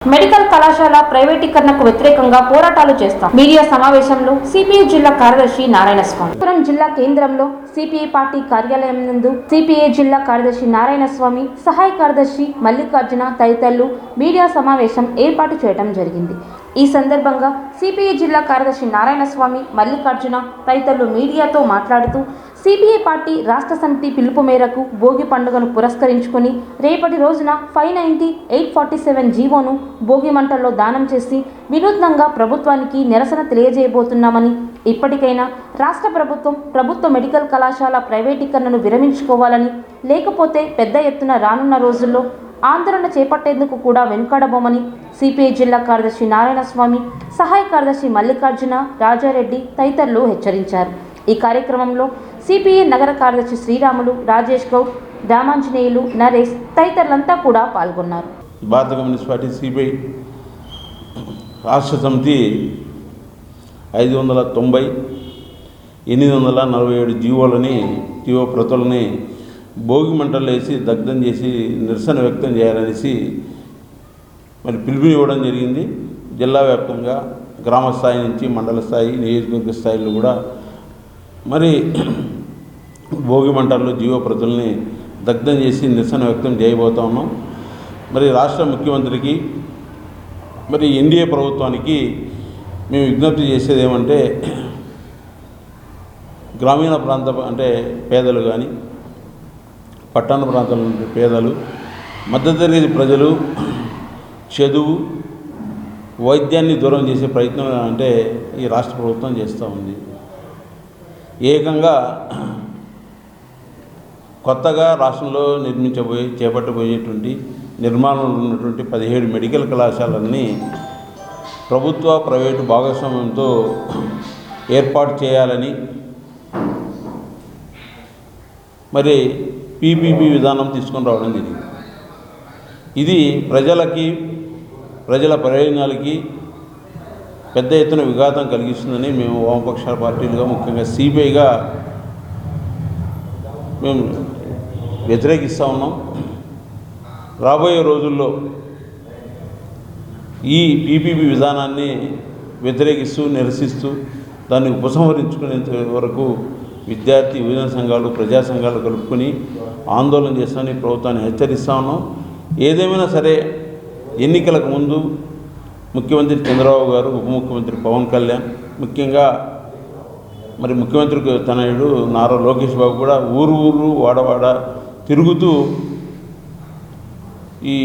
Medical కళాశాల ప్రైవేటీకరణకు వ్యతిరేకంగా పోరాటాలు చేస్తాం. మీడియా సమావేశంలో సిపిఐ జిల్లా కార్యదర్శి నారాయణస్వామి. పురం జిల్లా కేంద్రంలో సిపిఐ పార్టీ కార్యాలయం నందు సిపిఐ జిల్లా కార్యదర్శి నారాయణస్వామి, సహాయ కార్యదర్శి మల్లికార్జున తదితరులు మీడియా సమావేశం ఏర్పాటు చేయడం జరిగింది. ఈ సందర్భంగా సిపిఐ జిల్లా కార్యదర్శి నారాయణస్వామి, మల్లికార్జున తదితరులు మీడియాతో మాట్లాడుతూ సిపిఐ పార్టీ రాష్ట్ర సమితి పిలుపు మేరకు భోగి పండుగను పురస్కరించుకొని రేపటి రోజున 590/847 జీవోను భోగి మంటల్లో దానం చేసి వినూత్నంగా ప్రభుత్వానికి నిరసన తెలియజేయబోతున్నామని, ఇప్పటికైనా రాష్ట్ర ప్రభుత్వ మెడికల్ కళాశాల ప్రైవేటీకరణను విరమించుకోవాలని, లేకపోతే పెద్ద ఎత్తున రానున్న రోజుల్లో ఆందోళన చేపట్టేందుకు కూడా వెనుకాడబోమని సిపిఐ జిల్లా కార్యదర్శి నారాయణస్వామి, సహాయ కార్యదర్శి మల్లికార్జున, రాజారెడ్డి తదితరులు హెచ్చరించారు. ఈ కార్యక్రమంలో సిపిఐ నగర కార్యదర్శి శ్రీరాములు, రాజేష్ గౌడ్, రామాంజనేయులు, నరేష్ తదితరులంతా కూడా పాల్గొన్నారు. భారత కమ్యూనిస్ట్ పార్టీ సిపిఐ రాష్ట్ర సమితి 590/847 జీవో ప్రతులని భోగి మంటలు వేసి దగ్ధం చేసి నిరసన వ్యక్తం చేయాలనేసి మరి పిలుపునివ్వడం జరిగింది. జిల్లా వ్యాప్తంగా గ్రామ స్థాయి నుంచి మండల స్థాయి, నియోజకవర్గ స్థాయిలో కూడా మరి భోగి మంటల్లో జీవో ప్రతుల్ని దగ్ధం చేసి నిరసన వ్యక్తం చేయబోతా ఉన్నాం. మరి రాష్ట్ర ముఖ్యమంత్రికి, మరి ఎన్డీఏ ప్రభుత్వానికి మేము విజ్ఞప్తి చేసేది ఏమంటే, గ్రామీణ ప్రాంత అంటే పేదలు కానీ, పట్టణ ప్రాంతాల నుండి పేదలు, మధ్యతరగతి ప్రజలు చదువు, వైద్యాన్ని దూరం చేసే ప్రయత్నం అంటే ఈ రాష్ట్ర ప్రభుత్వం చేస్తూ ఉంది. ఏకంగా కొత్తగా రాష్ట్రంలో చేపట్టబోయేటువంటి నిర్మాణంలో ఉన్నటువంటి 17 మెడికల్ కళాశాలన్నీ ప్రభుత్వ ప్రైవేటు భాగస్వామ్యంతో ఏర్పాటు చేయాలని, మరి పీపీపీ విధానం తీసుకొని రావడం జరిగింది. ఇది ప్రజల ప్రయోజనాలకి పెద్ద ఎత్తున విఘాతం కలిగిస్తుందని మేము వామపక్ష పార్టీలుగా, ముఖ్యంగా సిపిఐగా మేము వ్యతిరేకిస్తూ ఉన్నాం. రాబోయే రోజుల్లో ఈ పీపీపీ విధానాన్ని వ్యతిరేకిస్తూ, నిరసిస్తూ దాన్ని ఉపసంహరించుకునేంత వరకు విద్యార్థి యువజన సంఘాలు, ప్రజా సంఘాలు కలుపుకొని ఆందోళన చేస్తామని ప్రభుత్వాన్ని హెచ్చరిస్తా ఉన్నాం. ఏదేమైనా సరే ఎన్నికలకు ముందు ముఖ్యమంత్రి చంద్రబాబు గారు, ఉప ముఖ్యమంత్రి పవన్ కళ్యాణ్, ముఖ్యంగా మరి ముఖ్యమంత్రికి తనయుడు నారా లోకేష్ బాబు కూడా ఊరు వాడవాడ తిరుగుతూ ఈ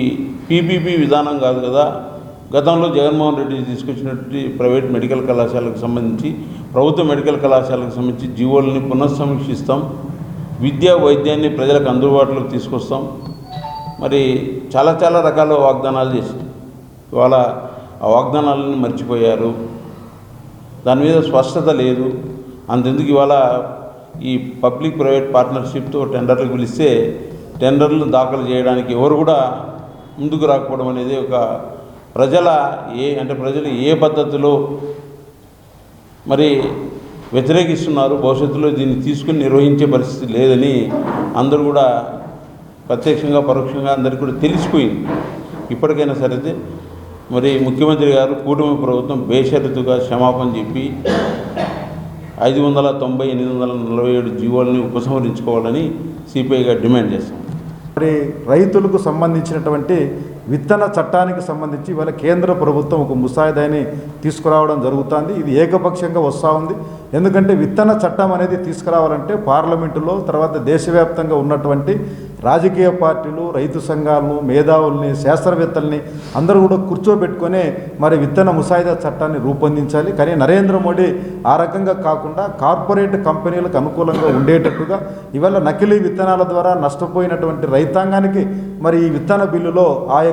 పీపీపీ విధానం కాదు కదా, గతంలో జగన్మోహన్ రెడ్డి తీసుకొచ్చినటువంటి ప్రైవేట్ మెడికల్ కళాశాలకు సంబంధించి, ప్రభుత్వ మెడికల్ కళాశాలకు సంబంధించి జీవోలని పునఃసమీక్షిస్తాం, విద్యా వైద్యాన్ని ప్రజలకు అందుబాటులోకి తీసుకొస్తాం. మరి చాలా రకాల వాగ్దానాలు చేసి ఇవాళ ఆ వాగ్దానాలను మర్చిపోయారు. దాని మీద స్పష్టత లేదు. అంతెందుకు ఇవాళ ఈ పబ్లిక్ ప్రైవేట్ పార్ట్నర్షిప్తో టెండర్లకు పిలిస్తే టెండర్లు దాఖలు చేయడానికి ఎవరు కూడా ముందుకు రాకపోవడం అనేది ఒక ప్రజలు ఏ పద్ధతిలో మరి వ్యతిరేకిస్తున్నారు, భవిష్యత్తులో దీన్ని తీసుకుని నిర్వహించే పరిస్థితి లేదని అందరూ కూడా ప్రత్యక్షంగా పరోక్షంగా అందరికీ కూడా తెలిసిపోయింది. ఇప్పటికైనా సరే మరి ముఖ్యమంత్రి గారు, కూటమి ప్రభుత్వం బేషరతుగా క్షమాపణ చెప్పి 590/847 జీవోలని ఉపసంహరించుకోవాలని సిపిఐగా డిమాండ్ చేస్తాం. మరి రైతులకు సంబంధించినటువంటి విత్తన చట్టానికి సంబంధించి ఇవాళ కేంద్ర ప్రభుత్వం ఒక ముసాయిదాని తీసుకురావడం జరుగుతుంది. ఇది ఏకపక్షంగా వస్తూ ఉంది. ఎందుకంటే విత్తన చట్టం అనేది తీసుకురావాలంటే పార్లమెంటులో, తర్వాత దేశవ్యాప్తంగా ఉన్నటువంటి రాజకీయ పార్టీలు, రైతు సంఘాలను, మేధావుల్ని, శాస్త్రవేత్తల్ని అందరూ కూడా కూర్చోబెట్టుకొని మరి విత్తన ముసాయిదా చట్టాన్ని రూపొందించాలి. కానీ నరేంద్ర మోడీ ఆ రకంగా కాకుండా కార్పొరేట్ కంపెనీలకు అనుకూలంగా ఉండేటట్టుగా ఇవాళ నకిలీ విత్తనాల ద్వారా నష్టపోయినటువంటి రైతాంగానికి మరి ఈ విత్తన బిల్లులో ఆ యొక్క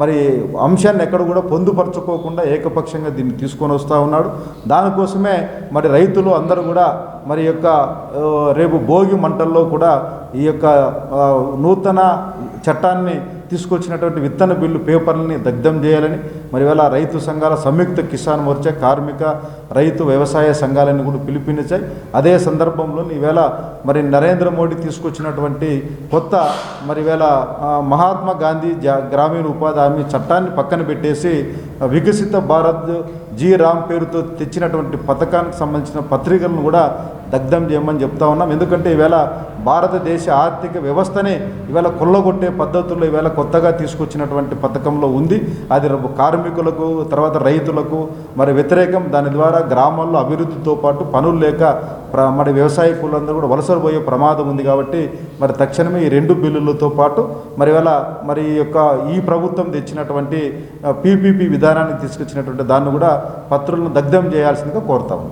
మరి అంశాన్ని ఎక్కడ కూడా పొందుపరచుకోకుండా ఏకపక్షంగా దీన్ని తీసుకొని వస్తూ ఉన్నాడు. దానికోసమే మరి రైతులు అందరూ కూడా మరి యొక్క రేపు భోగి మంటల్లో కూడా ఈ యొక్క నూతన చట్టాన్ని తీసుకొచ్చినటువంటి విత్తన బిల్లు పేపర్లని దగ్ధం చేయాలని మరి ఇవాళ రైతు సంఘాల సంయుక్త కిసాన్ మోర్చా కార్మిక రైతు వ్యవసాయ సంఘాలను కూడా పిలుపునిచ్చాయి. అదే సందర్భంలో ఈవేళ మరి నరేంద్ర మోడీ తీసుకొచ్చినటువంటి కొత్త మరి ఇవేళ మహాత్మా గాంధీ గ్రామీణ ఉపాధి హామీ చట్టాన్ని పక్కన పెట్టేసి వికసిత భారత్ జీ రామ్ పేరుతో తెచ్చినటువంటి పథకానికి సంబంధించిన పత్రికలను కూడా దగ్ధం చేయమని చెప్తా ఉన్నాం. ఎందుకంటే ఈవేళ భారతదేశ ఆర్థిక వ్యవస్థనే ఇవాళ కొల్లగొట్టే పద్ధతుల్లో ఈవేళ కొత్తగా తీసుకొచ్చినటువంటి పథకంలో ఉంది. అది కార్మికులకు తర్వాత రైతులకు మరి వ్యతిరేకం. దాని ద్వారా గ్రామాల్లో అభివృద్ధితో పాటు పనులు లేక మరి వ్యవసాయ కూలందరూ కూడా వలసలు పోయే ప్రమాదం ఉంది. కాబట్టి మరి తక్షణమే ఈ 2 బిల్లులతో పాటు మరి ఇవాళ మరి ఈ ప్రభుత్వం తెచ్చినటువంటి PPP విధానాన్ని తీసుకొచ్చినటువంటి దాన్ని కూడా పత్రులను దగ్ధం చేయాల్సిందిగా కోరుతాము.